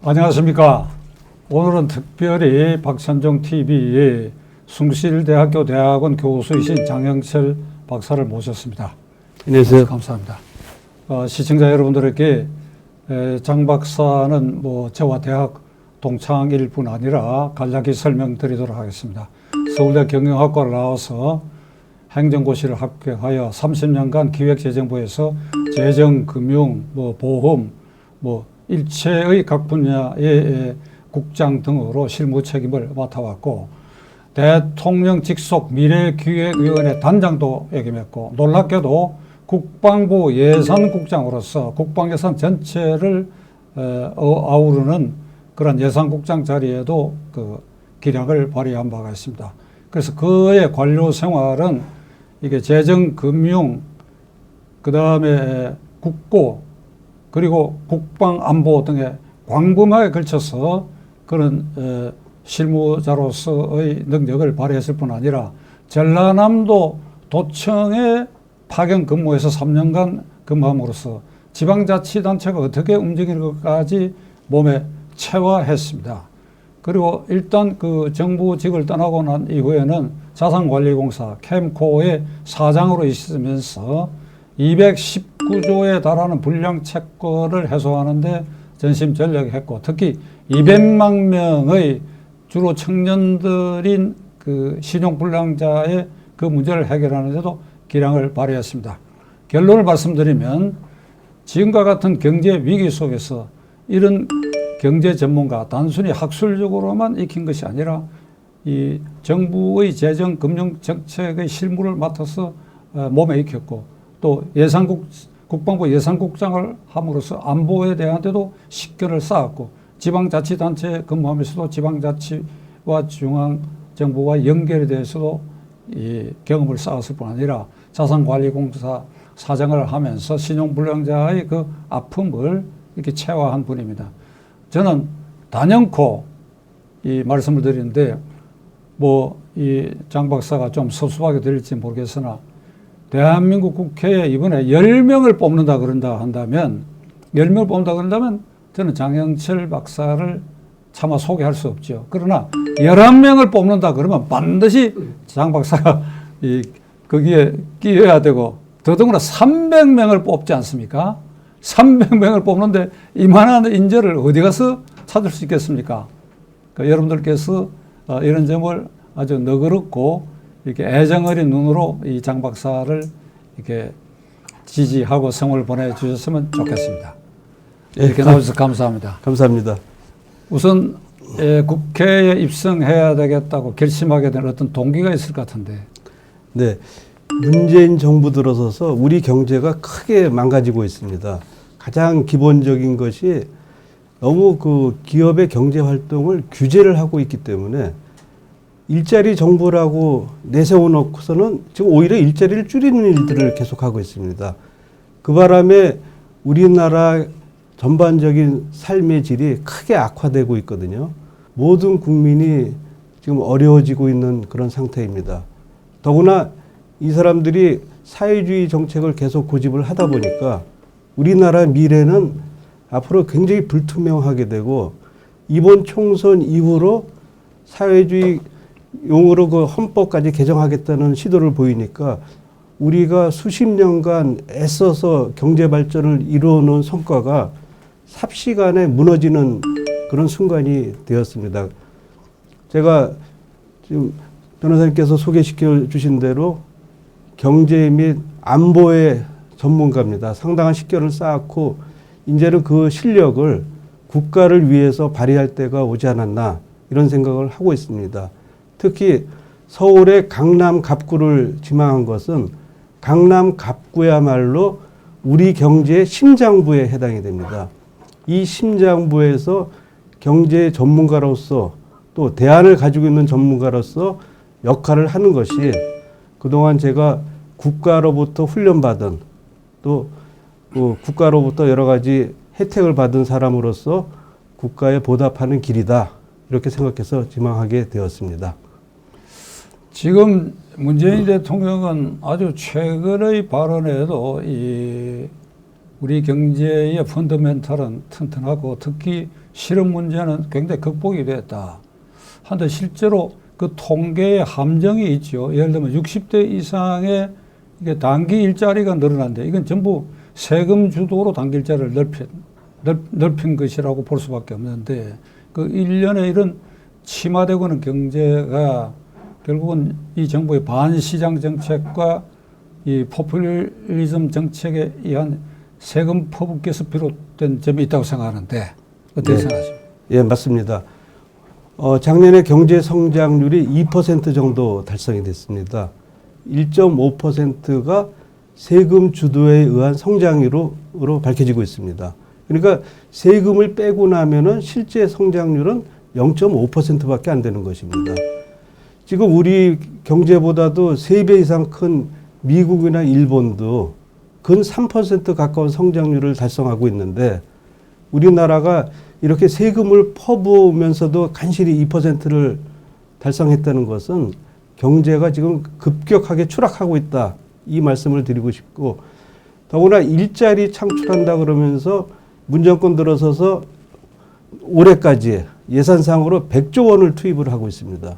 안녕하십니까. 오늘은 특별히 박찬종 TV의 숭실대학교 대학원 교수이신 장영철 박사를 모셨습니다. 안녕하세요. 감사합니다. 시청자 여러분들에게 장 박사는 저와 대학 동창일 뿐 아니라 간략히 설명드리도록 하겠습니다. 서울대 경영학과를 나와서 행정고시를 합격하여 30년간 기획재정부에서 재정, 금융, 보험, 일체의 각 분야의 국장 등으로 실무 책임을 맡아왔고, 대통령 직속 미래기획위원회 단장도 역임했고, 놀랍게도 국방부 예산국장으로서 국방예산 전체를 아우르는 그런 예산국장 자리에도 기량을 발휘한 바가 있습니다. 그래서 그의 관료 생활은 이게 재정, 금융, 그 다음에 국고, 그리고 국방, 안보 등의 광범하게 걸쳐서 그런 실무자로서의 능력을 발휘했을 뿐 아니라 전라남도 도청에 파견 근무해서 3년간 근무함으로써 지방자치단체가 어떻게 움직이는 것까지 몸에 체화했습니다. 그리고 일단 그 정부직을 떠나고 난 이후에는 자산관리공사 캠코의 사장으로 있으면서 219조에 달하는 불량 채권을 해소하는데 전심전력했고, 특히 200만 명의 주로 청년들인 그 신용불량자의 그 문제를 해결하는 데도 기량을 발휘했습니다. 결론을 말씀드리면 지금과 같은 경제 위기 속에서 이런 경제 전문가, 단순히 학술적으로만 익힌 것이 아니라 이 정부의 재정, 금융 정책의 실무를 맡아서 몸에 익혔고, 또 국방부 예산국장을 함으로써 안보에 대한 데도 식견을 쌓았고, 지방자치단체에 근무하면서도 지방자치와 중앙정부와 연결에 대해서도 이 경험을 쌓았을 뿐 아니라 자산관리공사 사장을 하면서 신용불량자의 그 아픔을 이렇게 체화한 분입니다. 저는 단연코 이 말씀을 드리는데, 이 장 박사가 좀 섭섭하게 들릴지 모르겠으나, 대한민국 국회에 이번에 10명을 뽑는다 한다면 저는 장영철 박사를 차마 소개할 수 없죠. 그러나 11명을 뽑는다 그러면 반드시 장 박사가 거기에 끼어야 되고, 더더구나 300명을 뽑지 않습니까? 300명을 뽑는데 이만한 인재를 어디 가서 찾을 수 있겠습니까? 그러니까 여러분들께서 이런 점을 아주 너그럽고 이렇게 애정어린 눈으로 이 장 박사를 이렇게 지지하고 성을 보내주셨으면 좋겠습니다. 이렇게 나와주셔서 감사합니다. 감사합니다. 우선 국회에 입성해야 되겠다고 결심하게 된 어떤 동기가 있을 것 같은데. 네, 문재인 정부 들어서서 우리 경제가 크게 망가지고 있습니다. 가장 기본적인 것이 너무 그 기업의 경제 활동을 규제를 하고 있기 때문에 일자리 정부라고 내세워놓고서는 지금 오히려 일자리를 줄이는 일들을 계속하고 있습니다. 그 바람에 우리나라 전반적인 삶의 질이 크게 악화되고 있거든요. 모든 국민이 지금 어려워지고 있는 그런 상태입니다. 더구나 이 사람들이 사회주의 정책을 계속 고집을 하다 보니까 우리나라 미래는 앞으로 굉장히 불투명하게 되고, 이번 총선 이후로 사회주의 용어로 그 헌법까지 개정하겠다는 시도를 보이니까 우리가 수십 년간 애써서 경제 발전을 이루어놓은 성과가 삽시간에 무너지는 그런 순간이 되었습니다. 제가 지금 변호사님께서 소개시켜 주신 대로 경제 및 안보의 전문가입니다. 상당한 식견을 쌓았고, 이제는 그 실력을 국가를 위해서 발휘할 때가 오지 않았나, 이런 생각을 하고 있습니다. 특히 서울의 강남 갑구를 지망한 것은 강남 갑구야말로 우리 경제의 심장부에 해당이 됩니다. 이 심장부에서 경제 전문가로서, 또 대안을 가지고 있는 전문가로서 역할을 하는 것이 그동안 제가 국가로부터 훈련받은, 또 국가로부터 여러 가지 혜택을 받은 사람으로서 국가에 보답하는 길이다, 이렇게 생각해서 지망하게 되었습니다. 지금 문재인 대통령은 아주 최근의 발언에도 우리 경제의 펀더멘탈은 튼튼하고 특히 실업 문제는 굉장히 극복이 됐다. 한데 실제로 그 통계의 함정이 있죠. 예를 들면 60대 이상의 이게 단기 일자리가 늘어난데 이건 전부 세금 주도로 단기 일자리를 넓힌 것이라고 볼 수밖에 없는데 그 일련의 이런 침하되고는 경제가 결국은 이 정부의 반시장 정책과 이 포퓰리즘 정책에 의한 세금 퍼붓기에서 비롯된 점이 있다고 생각하는데 어떻게 생각하십니까? 예, 맞습니다. 작년에 경제 성장률이 2% 정도 달성이 됐습니다. 1.5%가 세금 주도에 의한 성장으로 밝혀지고 있습니다. 그러니까 세금을 빼고 나면은 실제 성장률은 0.5%밖에 안 되는 것입니다. 지금 우리 경제보다도 3배 이상 큰 미국이나 일본도 근 3% 가까운 성장률을 달성하고 있는데 우리나라가 이렇게 세금을 퍼부으면서도 간신히 2%를 달성했다는 것은 경제가 지금 급격하게 추락하고 있다. 이 말씀을 드리고 싶고 더구나 일자리 창출한다 그러면서 문정권 들어서서 올해까지 예산상으로 100조 원을 투입을 하고 있습니다.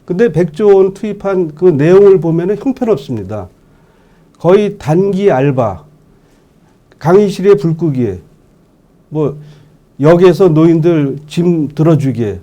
근데 100조 원 투입한 그 내용을 보면 형편없습니다. 거의 단기 알바, 강의실에 불 끄기, 뭐 역에서 노인들 짐 들어주기,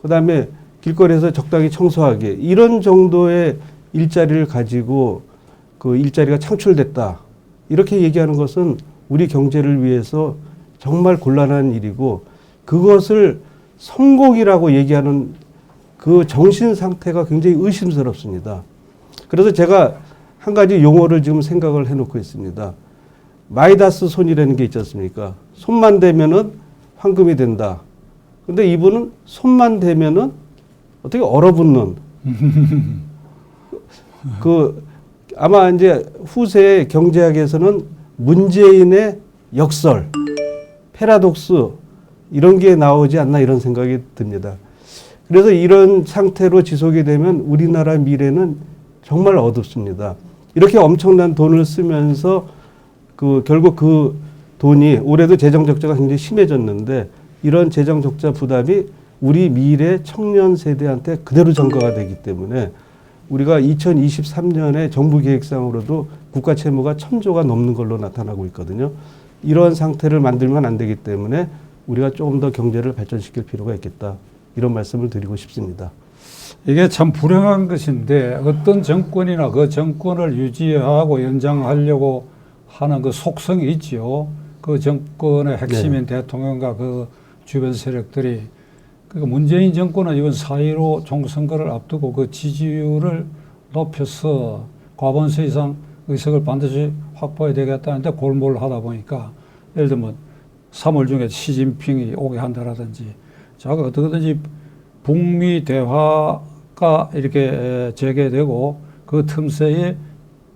그다음에 길거리에서 적당히 청소하기 이런 정도의 일자리를 가지고 그 일자리가 창출됐다. 이렇게 얘기하는 것은 우리 경제를 위해서 정말 곤란한 일이고 그것을 성공이라고 얘기하는 그 정신 상태가 굉장히 의심스럽습니다. 그래서 제가 한 가지 용어를 지금 생각을 해놓고 있습니다. 마이다스 손이라는 게 있지 않습니까? 손만 대면은 황금이 된다. 근데 이분은 손만 대면은 어떻게 얼어붙는 그 아마 이제 후세 경제학에서는 문재인의 역설, 패러독스 이런 게 나오지 않나 이런 생각이 듭니다. 그래서 이런 상태로 지속이 되면 우리나라 미래는 정말 어둡습니다. 이렇게 엄청난 돈을 쓰면서 결국 그 돈이 올해도 재정 적자가 굉장히 심해졌는데 이런 재정 적자 부담이 우리 미래 청년 세대한테 그대로 전가가 되기 때문에 우리가 2023년에 정부 계획상으로도 국가 채무가 1,000조가 넘는 걸로 나타나고 있거든요. 이런 상태를 만들면 안 되기 때문에 우리가 조금 더 경제를 발전시킬 필요가 있겠다. 이런 말씀을 드리고 싶습니다. 이게 참 불행한 것인데 어떤 정권이나 그 정권을 유지하고 연장하려고 하는 그 속성이 있지요. 그 정권의 핵심인 대통령과 그 주변 세력들이 그러니까 문재인 정권은 이번 4.15 총선거를 앞두고 그 지지율을 높여서 과반수 이상 의석을 반드시 확보해야 되겠다는데 골몰을 하다 보니까 예를 들면 3월 중에 시진핑이 오게 한다라든지 자가 어떻게든지 북미 대화가 이렇게 재개되고 그 틈새에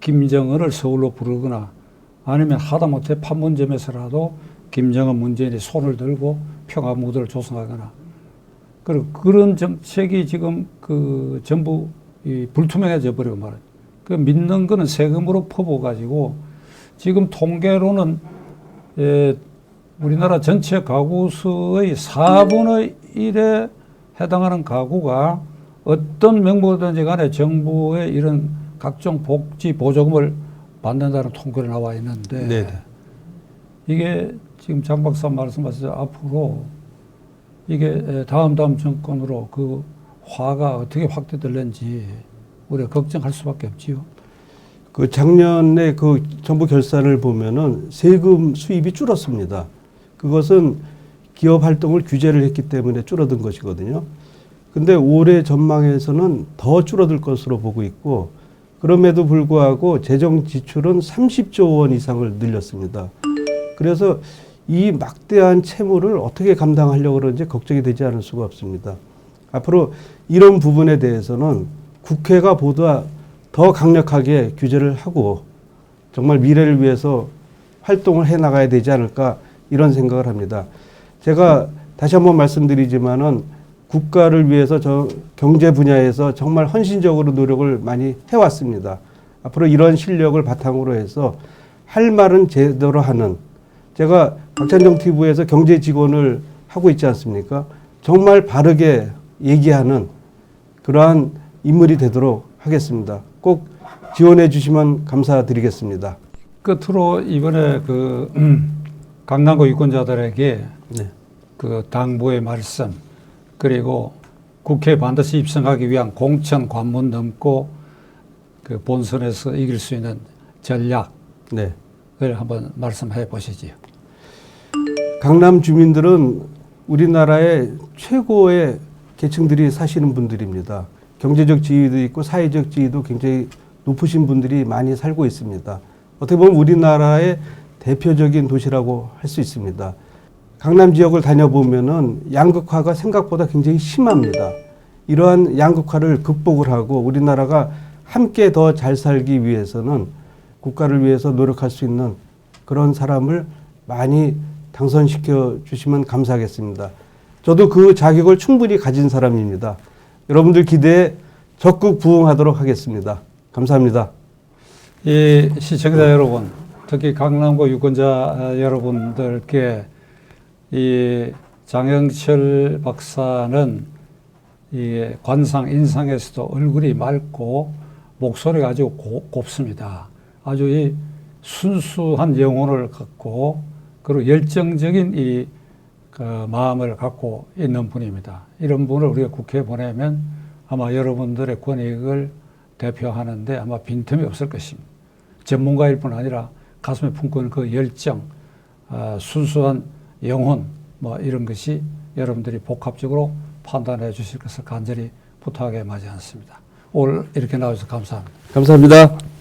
김정은을 서울로 부르거나 아니면 하다못해 판문점에서라도 김정은 문재인이 손을 들고 평화 무드를 조성하거나 그런 정책이 지금 그 전부 불투명해져 버리고 말이에요. 그 믿는 거는 세금으로 퍼부어가지고 지금 통계로는 우리나라 전체 가구 수의 4분의 1에 해당하는 가구가 어떤 명목이든지 간에 정부의 이런 각종 복지 보조금을 받는다는 통계로 나와 있는데 네네. 이게 지금 장 박사 말씀하신 앞으로 이게 다음 정권으로 그 화가 어떻게 확대될는지 우리가 걱정할 수밖에 없지요. 그 작년에 그 정부 결산을 보면은 세금 수입이 줄었습니다. 그것은 기업 활동을 규제를 했기 때문에 줄어든 것이거든요. 근데 올해 전망에서는 더 줄어들 것으로 보고 있고 그럼에도 불구하고 재정 지출은 30조 원 이상을 늘렸습니다. 그래서 이 막대한 채무를 어떻게 감당하려고 그러는지 걱정이 되지 않을 수가 없습니다. 앞으로 이런 부분에 대해서는 국회가 보다 더 강력하게 규제를 하고 정말 미래를 위해서 활동을 해 나가야 되지 않을까 이런 생각을 합니다. 제가 다시 한번 말씀드리지만은 국가를 위해서 경제 분야에서 정말 헌신적으로 노력을 많이 해왔습니다. 앞으로 이런 실력을 바탕으로 해서 할 말은 제대로 하는 제가 박찬정 TV에서 경제 직원을 하고 있지 않습니까? 정말 바르게 얘기하는 그러한 인물이 되도록 하겠습니다. 꼭 지원해 주시면 감사드리겠습니다. 끝으로 이번에 강남구 유권자들에게 네. 그 당부의 말씀 그리고 국회에 반드시 입성하기 위한 공천 관문 넘고 그 본선에서 이길 수 있는 전략을 네. 한번 말씀해 보시지요. 강남 주민들은 우리나라의 최고의 계층들이 사시는 분들입니다. 경제적 지위도 있고 사회적 지위도 굉장히 높으신 분들이 많이 살고 있습니다. 어떻게 보면 우리나라의 대표적인 도시라고 할 수 있습니다. 강남 지역을 다녀보면은 양극화가 생각보다 굉장히 심합니다. 이러한 양극화를 극복을 하고 우리나라가 함께 더 잘 살기 위해서는 국가를 위해서 노력할 수 있는 그런 사람을 많이 당선시켜 주시면 감사하겠습니다. 저도 그 자격을 충분히 가진 사람입니다. 여러분들 기대에 적극 부응하도록 하겠습니다. 감사합니다. 이 시청자 여러분, 특히 강남구 유권자 여러분들께 이 장영철 박사는 이 관상 인상에서도 얼굴이 맑고 목소리가 아주 곱습니다. 아주 이 순수한 영혼을 갖고 그리고 열정적인 이 마음을 갖고 있는 분입니다. 이런 분을 우리가 국회에 보내면 아마 여러분들의 권익을 대표하는데 아마 빈틈이 없을 것입니다. 전문가일 뿐 아니라 가슴에 품고 있는 그 열정, 순수한 영혼 뭐 이런 것이 여러분들이 복합적으로 판단해 주실 것을 간절히 부탁에 마지 않습니다. 오늘 이렇게 나와주셔서 감사합니다. 감사합니다.